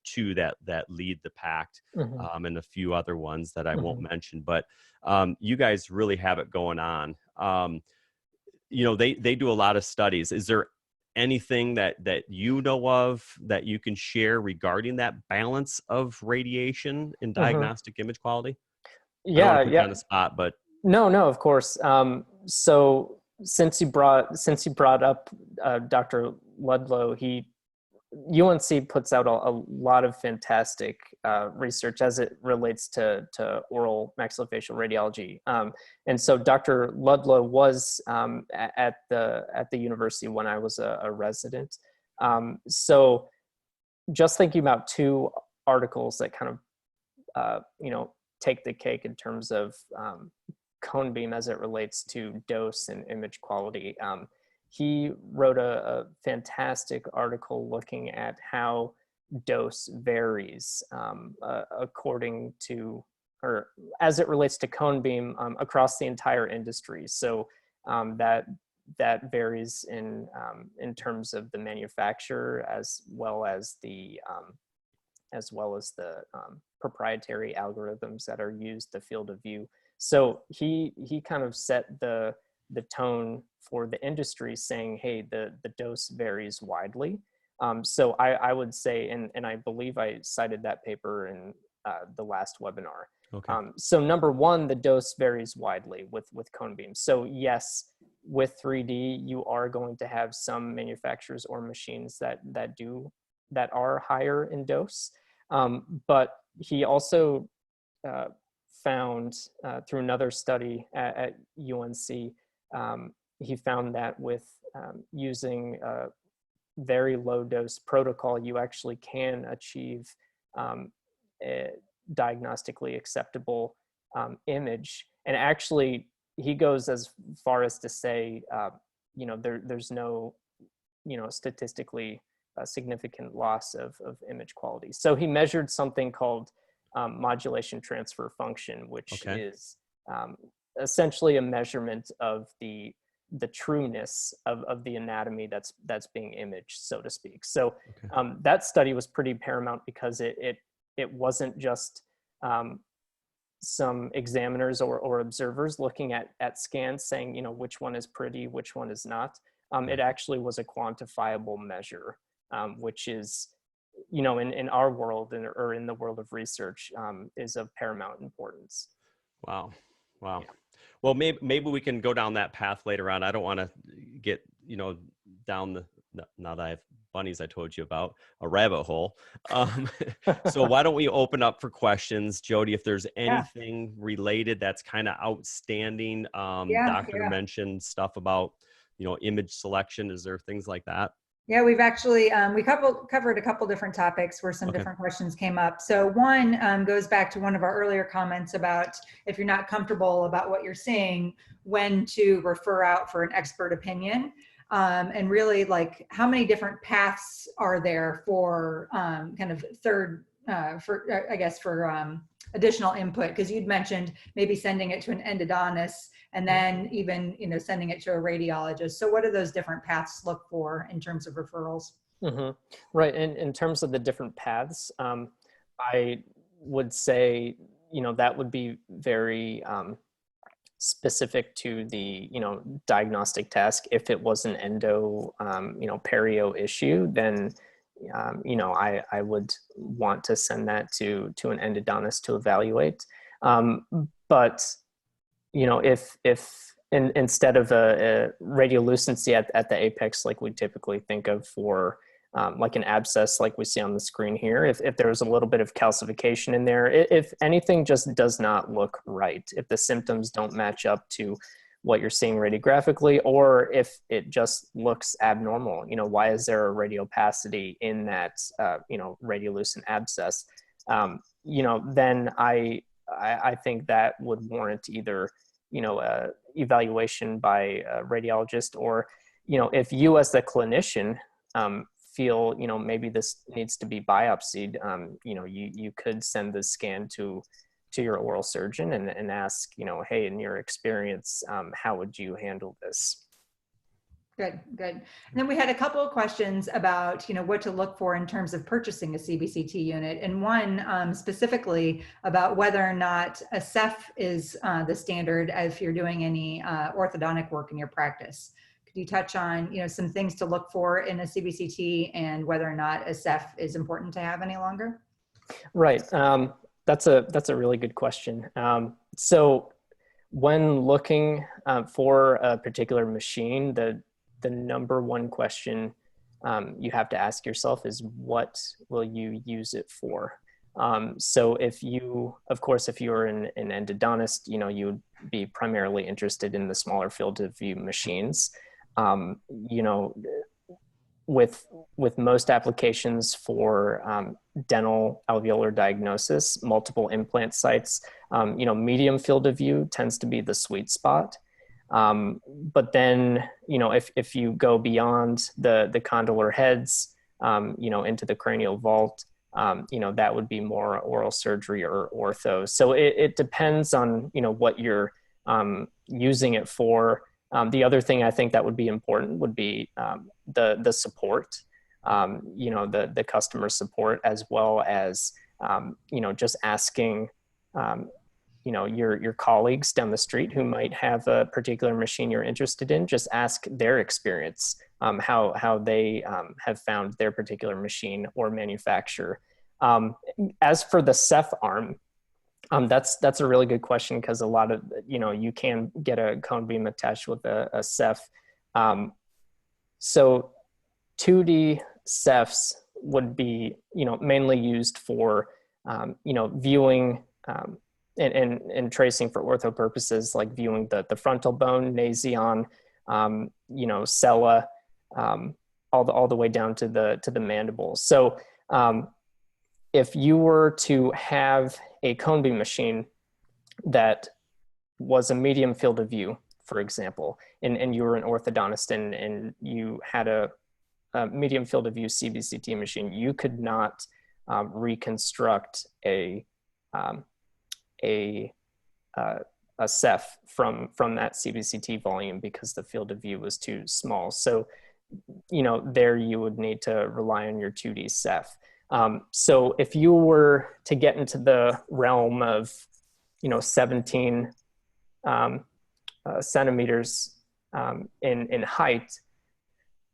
two that lead the pack, and a few other ones that I won't mention. But you guys really have it going on. You know, they do a lot of studies. Is there anything that you know of that you can share regarding that balance of radiation and diagnostic image quality? I don't want to put you on the spot, but No, of course. So since you brought up Dr. Ludlow, UNC puts out a lot of fantastic research as it relates to oral maxillofacial radiology. And so Dr. Ludlow was at the university when I was a resident. So just thinking about two articles that kind of, take the cake in terms of cone beam as it relates to dose and image quality. He wrote a fantastic article looking at how dose varies according to, or as it relates to cone beam across the entire industry. So that varies in terms of the manufacturer as well as the proprietary algorithms that are used, the field of view. So he kind of set the tone for the industry, saying, hey, the dose varies widely. So I would say, and I believe I cited that paper in the last webinar. Okay. So number one, the dose varies widely with cone beams. So yes, with 3D, you are going to have some manufacturers or machines that are higher in dose. But he also found through another study at UNC, he found that with using a very low dose protocol, you actually can achieve a diagnostically acceptable image. And actually, he goes as far as to say, there's no, statistically significant loss of image quality. So he measured something called modulation transfer function, which is essentially a measurement of the trueness of the anatomy that's being imaged, so to speak. So that study was pretty paramount because it wasn't just some examiners or observers looking at scans saying, which one is pretty, which one is not. It actually was a quantifiable measure, which is, in our world or in the world of research, is of paramount importance. Wow. Yeah. Well, maybe we can go down that path later on. I don't want to get, down now that I have bunnies I told you about, a rabbit hole. So why don't we open up for questions, Jody, if there's anything related that's kind of outstanding. Doctor mentioned stuff about, image selection. Is there things like that? Yeah, we've actually, we covered a couple different topics where some different questions came up. So one goes back to one of our earlier comments about if you're not comfortable about what you're seeing, when to refer out for an expert opinion. And really, like, how many different paths are there for kind of for additional input? Because you'd mentioned maybe sending it to an endodontist and then even, sending it to a radiologist. So what do those different paths look for in terms of referrals? Mm-hmm. Right. And in terms of the different paths, I would say, that would be very specific to the, diagnostic task. If it was an endo, perio issue, then, I would want to send that to an endodontist to evaluate. But if instead of a radiolucency at the apex, like we typically think of for like an abscess, like we see on the screen here, if there was a little bit of calcification in there, if anything just does not look right, if the symptoms don't match up to what you're seeing radiographically, or if it just looks abnormal, why is there a radiopacity in that, radiolucent abscess? Then I think that would warrant either, evaluation by a radiologist, or, if you as the clinician feel, maybe this needs to be biopsied, you could send the scan to your oral surgeon and ask, hey, in your experience, how would you handle this? Good. And then we had a couple of questions about, what to look for in terms of purchasing a CBCT unit, and one specifically about whether or not a Ceph is the standard if you're doing any orthodontic work in your practice. Could you touch on, some things to look for in a CBCT and whether or not a Ceph is important to have any longer? Right. That's a really good question. So When looking for a particular machine, the number one question you have to ask yourself is, what will you use it for? So if you, of course, if you're an endodontist, you know, you would be primarily interested in the smaller field of view machines. You know, with most applications for dental alveolar diagnosis, multiple implant sites, you know, medium field of view tends to be the sweet spot. But then, you know, if you go beyond the condylar heads, you know, into the cranial vault, you know, that would be more oral surgery or ortho. So it depends on, you know, what you're using it for. The other thing I think that would be important would be the support, you know, the customer support, as well as, you know, just asking, you know, your colleagues down the street who might have a particular machine you're interested in, just ask their experience, how they have found their particular machine or manufacturer. As for the Ceph arm, that's a really good question, because a lot of, you know, you can get a cone beam attached with a Ceph. So 2D Cephs would be, you know, mainly used for, you know, viewing and tracing for ortho purposes, like viewing the frontal bone, nasion, you know, sella, all the way down to the mandible. So if you were to have a cone beam machine that was a medium field of view, for example, and you were an orthodontist and you had a medium field of view CBCT machine, you could not reconstruct a Ceph from that CBCT volume, because the field of view was too small. So, you know, there you would need to rely on your 2D Ceph. So if you were to get into the realm of, you know, 17 centimeters in height,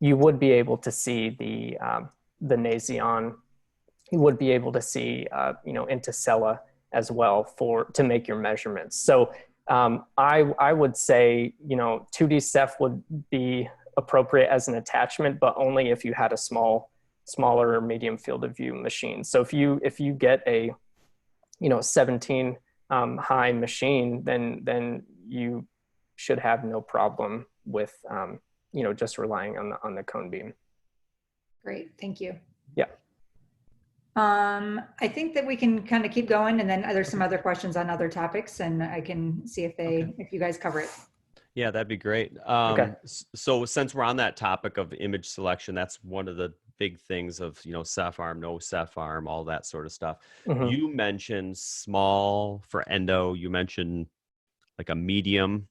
you would be able to see the nasion. You would be able to see, you know, into sella as well to make your measurements. So I would say, you know, 2D Ceph would be appropriate as an attachment, but only if you had a smaller or medium field of view machine. So if you get a, you know, 17 high machine, then you should have no problem with, you know, just relying on the cone beam. Great, thank you. Yeah. I think that we can kind of keep going, and then there's some other questions on other topics, and I can see if you guys cover it. Yeah, that'd be great. Okay. So since we're on that topic of image selection, that's one of the big things of, you know, Ceph arm, no Ceph arm, all that sort of stuff. Mm-hmm. You mentioned small for endo. You mentioned like a medium,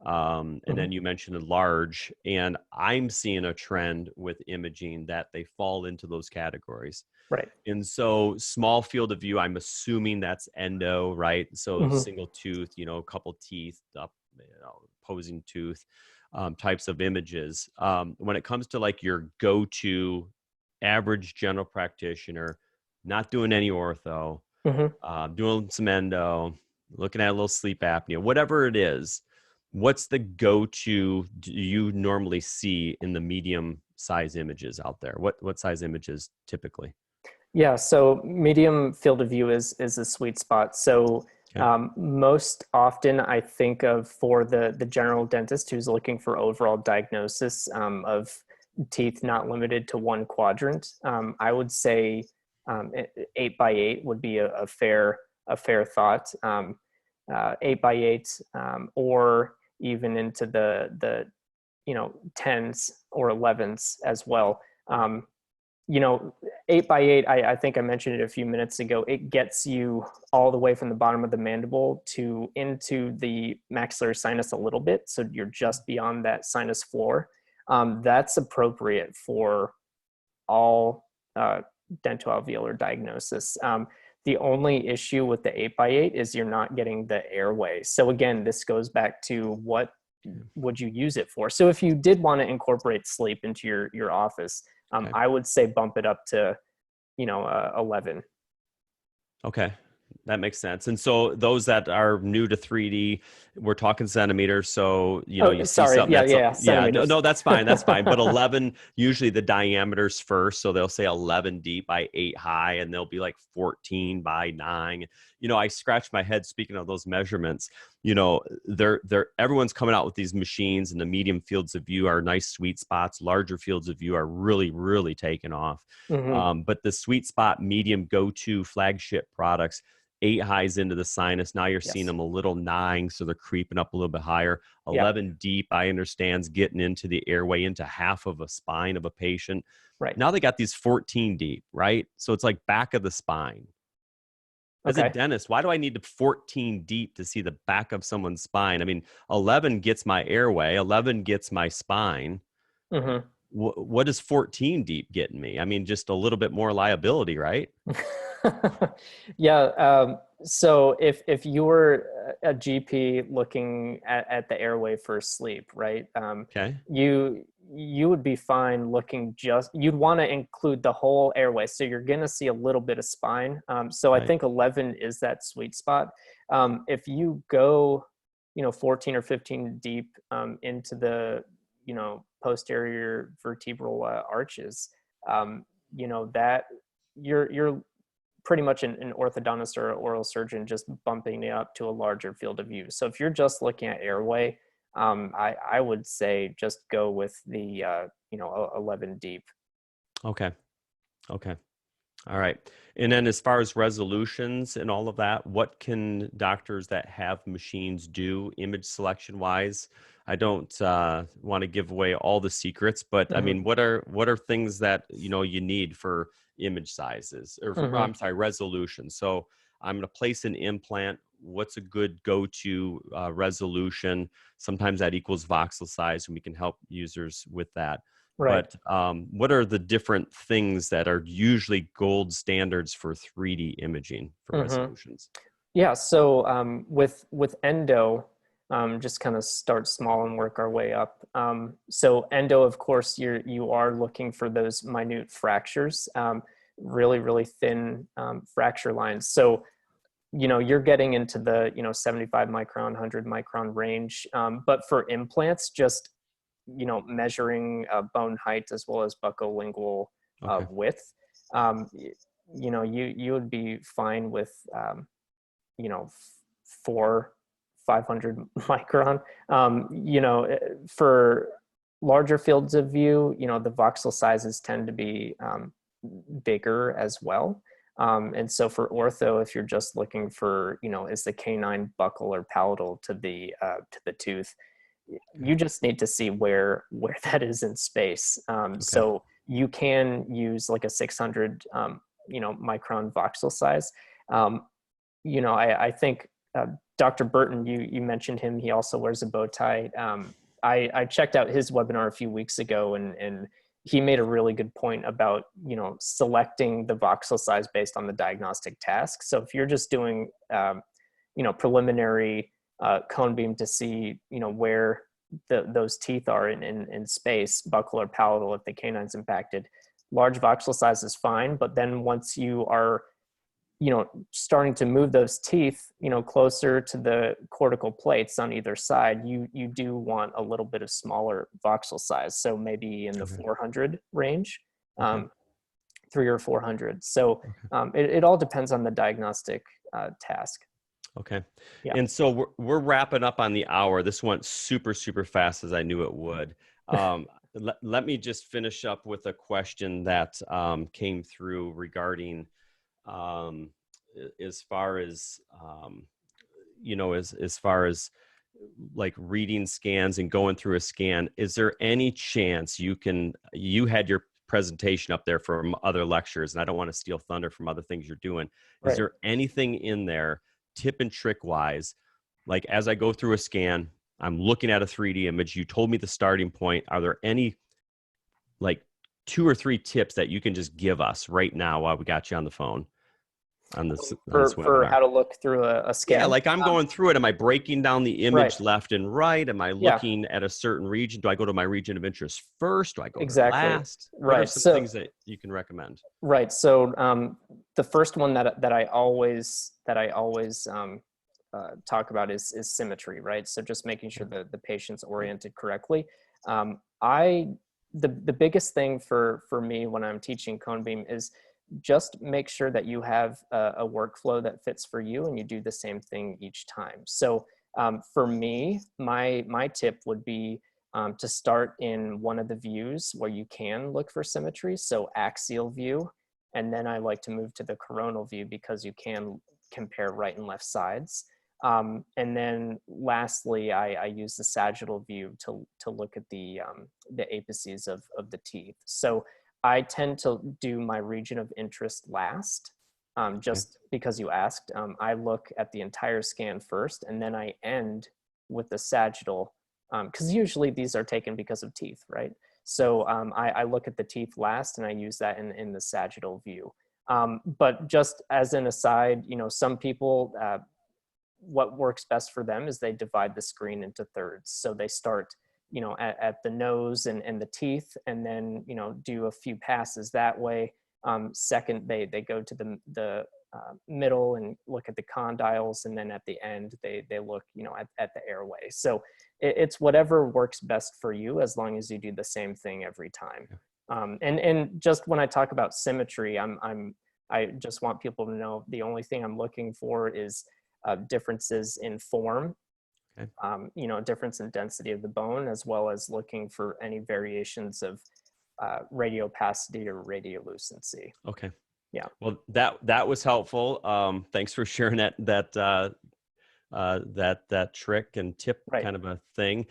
and then you mentioned a large. And I'm seeing a trend with imaging that they fall into those categories. Right. And so small field of view, I'm assuming that's endo, right? So single tooth, you know, a couple teeth, up, you know, opposing tooth, types of images. When it comes to like your go-to average general practitioner, not doing any ortho, doing some endo, looking at a little sleep apnea, whatever it is, what's the go-to do you normally see in the medium size images out there? What size images typically? Yeah, so medium field of view is a sweet spot. So most often I think of, for the general dentist who's looking for overall diagnosis of teeth not limited to one quadrant, I would say 8x8 would be a fair thought. 8x8 or even into the you know, 10s or 11s as well. You know, 8x8, I think I mentioned it a few minutes ago, it gets you all the way from the bottom of the mandible to into the maxillary sinus a little bit. So you're just beyond that sinus floor. That's appropriate for all dentoalveolar diagnosis. The only issue with the 8x8 is you're not getting the airway. So again, this goes back to what would you use it for? So if you did want to incorporate sleep into your office, I would say bump it up to, you know, 11. Okay. That makes sense. And so those that are new to 3D, we're talking centimeters. So, you know, Oh, you see sorry. something Yeah, that's, yeah, yeah, centimeters. no, that's fine. That's fine. But 11, usually the diameter's first. So they'll say 11 deep by 8 high, and they'll be like 14 by 9. You know, I scratch my head speaking of those measurements. You know, everyone's coming out with these machines, and the medium fields of view are nice sweet spots. Larger fields of view are really, really taking off. Mm-hmm. But the sweet spot, medium, go-to flagship products, 8 highs into the sinus. Now you're seeing Yes. them a little 9, so they're creeping up a little bit higher. Yeah. 11 deep, I understand, is getting into the airway, into half of a spine of a patient. Right. Now they got these 14 deep, right? So it's like back of the spine. As a Okay. dentist, why do I need to 14 deep to see the back of someone's spine? I mean, 11 gets my airway, 11 gets my spine. Mm-hmm. What is 14 deep getting me? I mean, just a little bit more liability, right? Yeah. So if you were a GP looking at the airway for sleep, right? Okay. You would be fine looking you'd want to include the whole airway. So you're going to see a little bit of spine. So I Right. think 11 is that sweet spot. If you go, 14 or 15 deep into the, posterior vertebral arches, that you're pretty much an orthodontist or oral surgeon just bumping it up to a larger field of view. So if you're just looking at airway, I would say just go with the 11 deep. Okay. Okay. All right. And then as far as resolutions and all of that, what can doctors that have machines do image selection wise? I don't want to give away all the secrets, but I Mm-hmm. mean, what are things that, you need for image sizes or Mm-hmm. I'm sorry, resolution. So I'm going to place an implant. What's a good go-to resolution? Sometimes that equals voxel size, and we can help users with that. Right. But what are the different things that are usually gold standards for 3D imaging for Mm-hmm. resolutions? Yeah. So with endo, just kind of start small and work our way up. So endo, of course, you are looking for those minute fractures, really, really thin fracture lines. So, you're getting into the, 75 micron, 100 micron range. But for implants, just, measuring bone height as well as buccolingual Okay. width, you would be fine with, 500 micron. For larger fields of view, the voxel sizes tend to be bigger as well. And so for ortho, if you're just looking for, is the canine buccal or palatal to the tooth, you just need to see where that is in space. So you can use like a 600, micron voxel size. I think Dr. Burton, you mentioned him. He also wears a bow tie. I checked out his webinar a few weeks ago, and he made a really good point about, selecting the voxel size based on the diagnostic task. So if you're just doing, preliminary cone beam to see, where those teeth are in space, buccal or palatal, if the canine's impacted, large voxel size is fine. But then once you are, starting to move those teeth, closer to the cortical plates on either side, you do want a little bit of smaller voxel size. So maybe in the 400 range, 3 or 400. So it all depends on the diagnostic task. Okay. Yeah. And so we're wrapping up on the hour. This went super, super fast, as I knew it would. Let me just finish up with a question that came through regarding as far as as far as like reading scans and going through a scan. Is there any chance you had your presentation up there from other lectures, and I don't want to steal thunder from other things you're doing. Is there anything in there, tip and trick wise, like as I go through a scan, I'm looking at a 3D image, you told me the starting point. Are there any like 2 or 3 tips that you can just give us right now while we got you on the phone? on this for webinar? how to look through a scan. Yeah, like I'm going through it. Am I breaking down the image Right. left and right? Am I Yeah. looking at a certain region? Do I go to my region of interest first? Do I go to Exactly. last? What are Right. some So things that you can recommend? right. So the first one that I always talk about is symmetry, right? So just making sure that the patient's oriented correctly. The biggest thing for me when I'm teaching cone beam is just make sure that you have a workflow that fits for you, and you do the same thing each time. So for me, my tip would be to start in one of the views where you can look for symmetry. So axial view, and then I like to move to the coronal view because you can compare right and left sides. And then lastly, I use the sagittal view to look at the apices of the teeth. So I tend to do my region of interest last, just because you asked. I look at the entire scan first, and then I end with the sagittal, because usually these are taken because of teeth, right? So I look at the teeth last, and I use that in the sagittal view. But just as an aside, some people, what works best for them is they divide the screen into thirds. So they start, at the nose and the teeth, and then, do a few passes that way. Second, they go to the middle and look at the condyles, and then at the end, they look, at the airway. So it's whatever works best for you, as long as you do the same thing every time. And just when I talk about symmetry, I just want people to know the only thing I'm looking for is differences in form, difference in density of the bone, as well as looking for any variations of radiopacity or radiolucency. Okay. Yeah. Well, that was helpful. Thanks for sharing that trick and tip kind of a thing.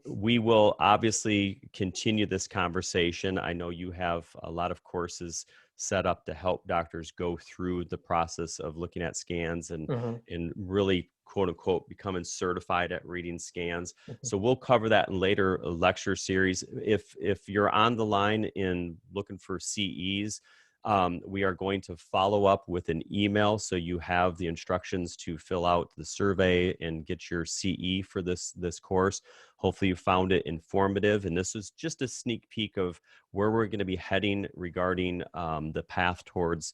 We will obviously continue this conversation. I know you have a lot of courses set up to help doctors go through the process of looking at scans and really, quote unquote, becoming certified at reading scans. So we'll cover that in later lecture series. If you're on the line in looking for CEs, we are going to follow up with an email, so you have the instructions to fill out the survey and get your CE for this course. Hopefully you found it informative, and this is just a sneak peek of where we're going to be heading regarding the path towards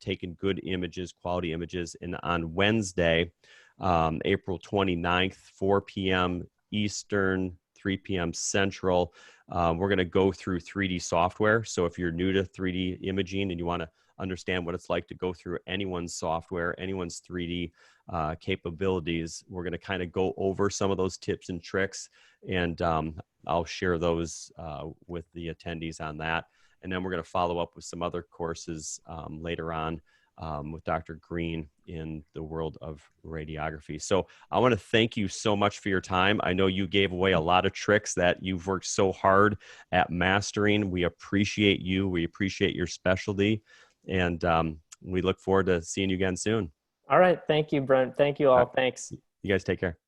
taking good images, quality images. And on Wednesday, April 29th, 4 p.m. Eastern, 3 p.m. Central, we're going to go through 3D software. So if you're new to 3D imaging and you want to understand what it's like to go through anyone's software, anyone's 3D capabilities, we're going to kind of go over some of those tips and tricks, and I'll share those with the attendees on that. And then we're going to follow up with some other courses later on with Dr. Green in the world of radiography. So I want to thank you so much for your time. I know you gave away a lot of tricks that you've worked so hard at mastering. We appreciate you. We appreciate your specialty. And we look forward to seeing you again soon. All right. Thank you, Brent. Thank you all. Thanks. You guys take care.